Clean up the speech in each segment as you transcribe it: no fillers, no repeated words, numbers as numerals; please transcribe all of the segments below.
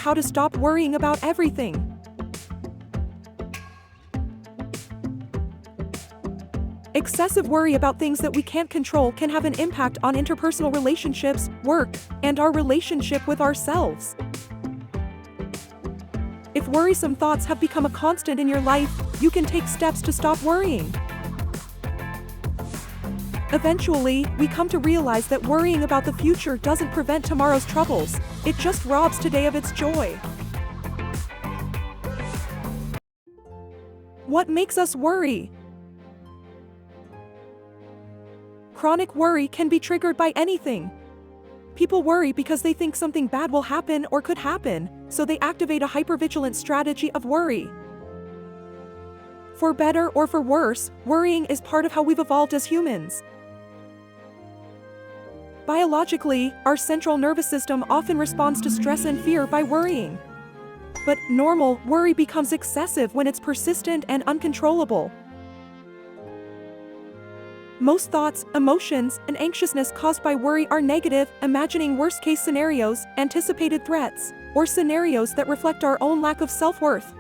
how to stop worrying about everything. Excessive worry about things that we can't control can have an impact on interpersonal relationships, work, and our relationship with ourselves. If worrisome thoughts have become a constant in your life, you can take steps to stop worrying. Eventually, we come to realize that worrying about the future doesn't prevent tomorrow's troubles, it just robs today of its joy. What makes us worry? Chronic worry can be triggered by anything. People worry because they think something bad will happen or could happen, so they activate a hypervigilant strategy of worry. For better or for worse, worrying is part of how we've evolved as humans. Biologically, our central nervous system often responds to stress and fear by worrying. But normal worry becomes excessive when it's persistent and uncontrollable. Most thoughts, emotions, and anxiousness caused by worry are negative, imagining worst-case scenarios, anticipated threats, or scenarios that reflect our own lack of self-worth.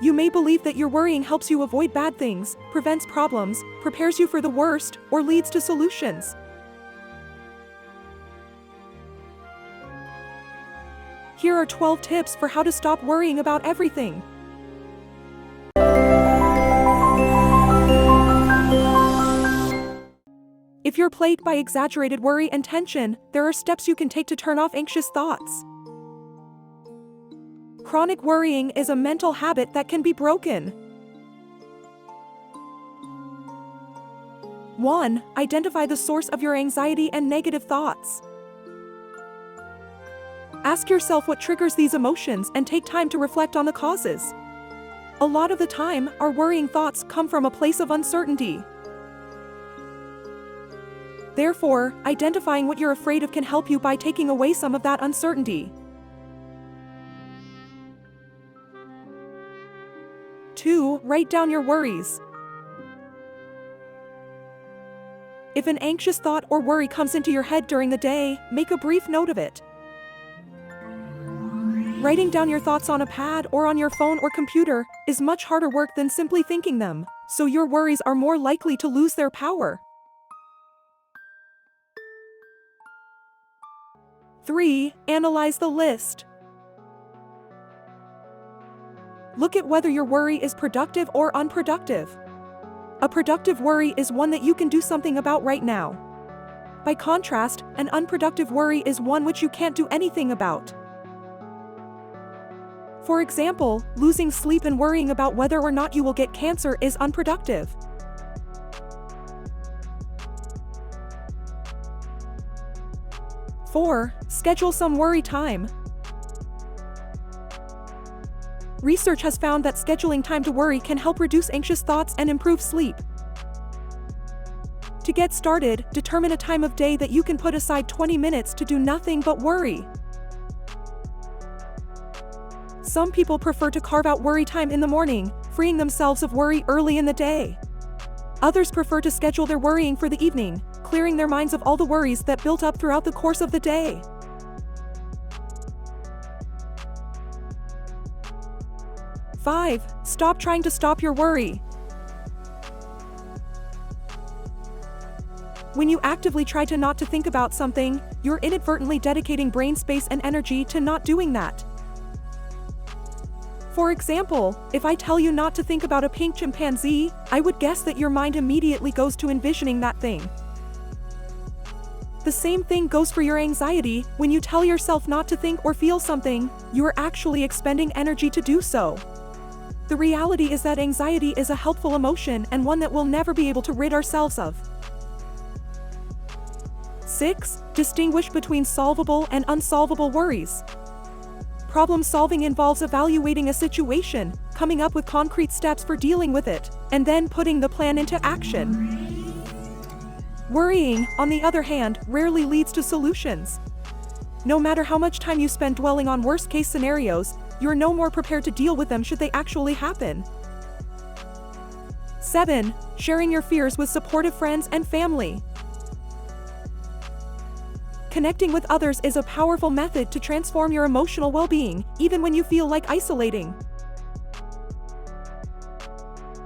You may believe that your worrying helps you avoid bad things, prevents problems, prepares you for the worst, or leads to solutions. Here are 12 tips for how to stop worrying about everything. If you're plagued by exaggerated worry and tension, there are steps you can take to turn off anxious thoughts. Chronic worrying is a mental habit that can be broken. 1. Identify the source of your anxiety and negative thoughts. Ask yourself what triggers these emotions and take time to reflect on the causes. A lot of the time, our worrying thoughts come from a place of uncertainty. Therefore, identifying what you're afraid of can help you by taking away some of that uncertainty. 2. Write down your worries. If an anxious thought or worry comes into your head during the day, make a brief note of it. Writing down your thoughts on a pad or on your phone or computer is much harder work than simply thinking them, so your worries are more likely to lose their power. 3. Analyze the list. Look at whether your worry is productive or unproductive. A productive worry is one that you can do something about right now. By contrast, an unproductive worry is one which you can't do anything about. For example, losing sleep and worrying about whether or not you will get cancer is unproductive. 4. Schedule some worry time. Research has found that scheduling time to worry can help reduce anxious thoughts and improve sleep. To get started, determine a time of day that you can put aside 20 minutes to do nothing but worry. Some people prefer to carve out worry time in the morning, freeing themselves of worry early in the day. Others prefer to schedule their worrying for the evening, clearing their minds of all the worries that built up throughout the course of the day. 5. Stop trying to stop your worry. When you actively try to not to think about something, you're inadvertently dedicating brain space and energy to not doing that. For example, if I tell you not to think about a pink chimpanzee, I would guess that your mind immediately goes to envisioning that thing. The same thing goes for your anxiety. When you tell yourself not to think or feel something, you are actually expending energy to do so. The reality is that anxiety is a helpful emotion and one that we'll never be able to rid ourselves of. 6. Distinguish between solvable and unsolvable worries. Problem solving involves evaluating a situation, coming up with concrete steps for dealing with it, and then putting the plan into action. Worrying, on the other hand, rarely leads to solutions. No matter how much time you spend dwelling on worst-case scenarios, you're no more prepared to deal with them should they actually happen. 7. Sharing your fears with supportive friends and family. Connecting with others is a powerful method to transform your emotional well-being, even when you feel like isolating.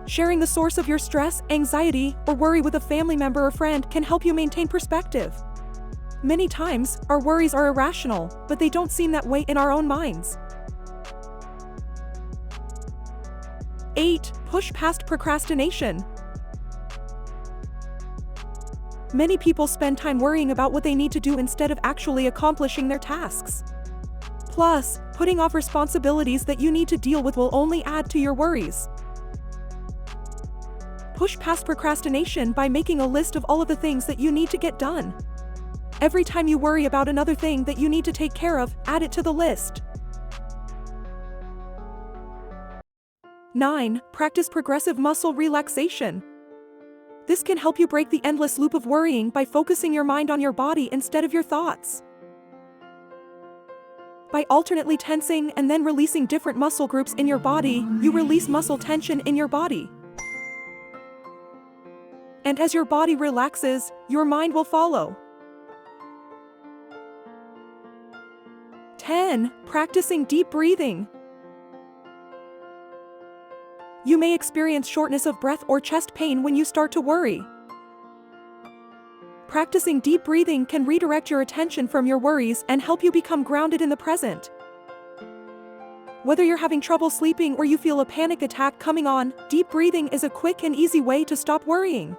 Sharing the source of your stress, anxiety, or worry with a family member or friend can help you maintain perspective. Many times, our worries are irrational, but they don't seem that way in our own minds. 8. Push past procrastination. Many people spend time worrying about what they need to do instead of actually accomplishing their tasks. Plus, putting off responsibilities that you need to deal with will only add to your worries. Push past procrastination by making a list of all of the things that you need to get done. Every time you worry about another thing that you need to take care of, add it to the list. 9. Practice progressive muscle relaxation. This can help you break the endless loop of worrying by focusing your mind on your body instead of your thoughts. By alternately tensing and then releasing different muscle groups in your body, you release muscle tension in your body. And as your body relaxes, your mind will follow. 10. Practicing deep breathing. You may experience shortness of breath or chest pain when you start to worry. Practicing deep breathing can redirect your attention from your worries and help you become grounded in the present. Whether you're having trouble sleeping or you feel a panic attack coming on, deep breathing is a quick and easy way to stop worrying.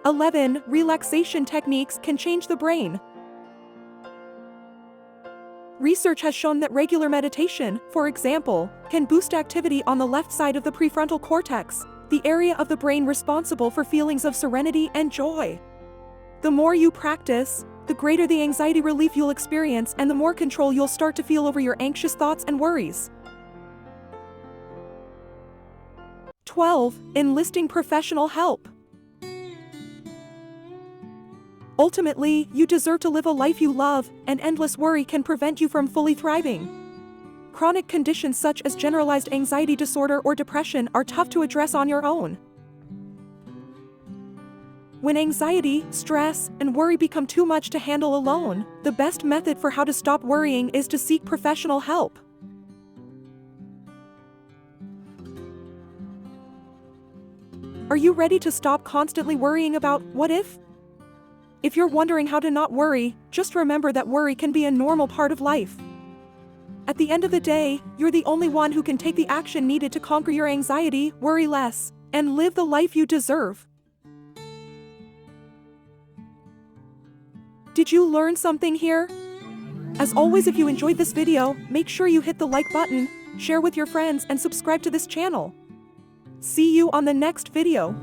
11. Relaxation techniques can change the brain. Research has shown that regular meditation, for example, can boost activity on the left side of the prefrontal cortex, the area of the brain responsible for feelings of serenity and joy. The more you practice, the greater the anxiety relief you'll experience and the more control you'll start to feel over your anxious thoughts and worries. 12. Enlisting professional help. Ultimately, you deserve to live a life you love, and endless worry can prevent you from fully thriving. Chronic conditions such as generalized anxiety disorder or depression are tough to address on your own. When anxiety, stress, and worry become too much to handle alone, the best method for how to stop worrying is to seek professional help. Are you ready to stop constantly worrying about what if? If you're wondering how to not worry, just remember that worry can be a normal part of life. At the end of the day, you're the only one who can take the action needed to conquer your anxiety, worry less, and live the life you deserve. Did you learn something here? As always, if you enjoyed this video, make sure you hit the like button, share with your friends, and subscribe to this channel. See you on the next video.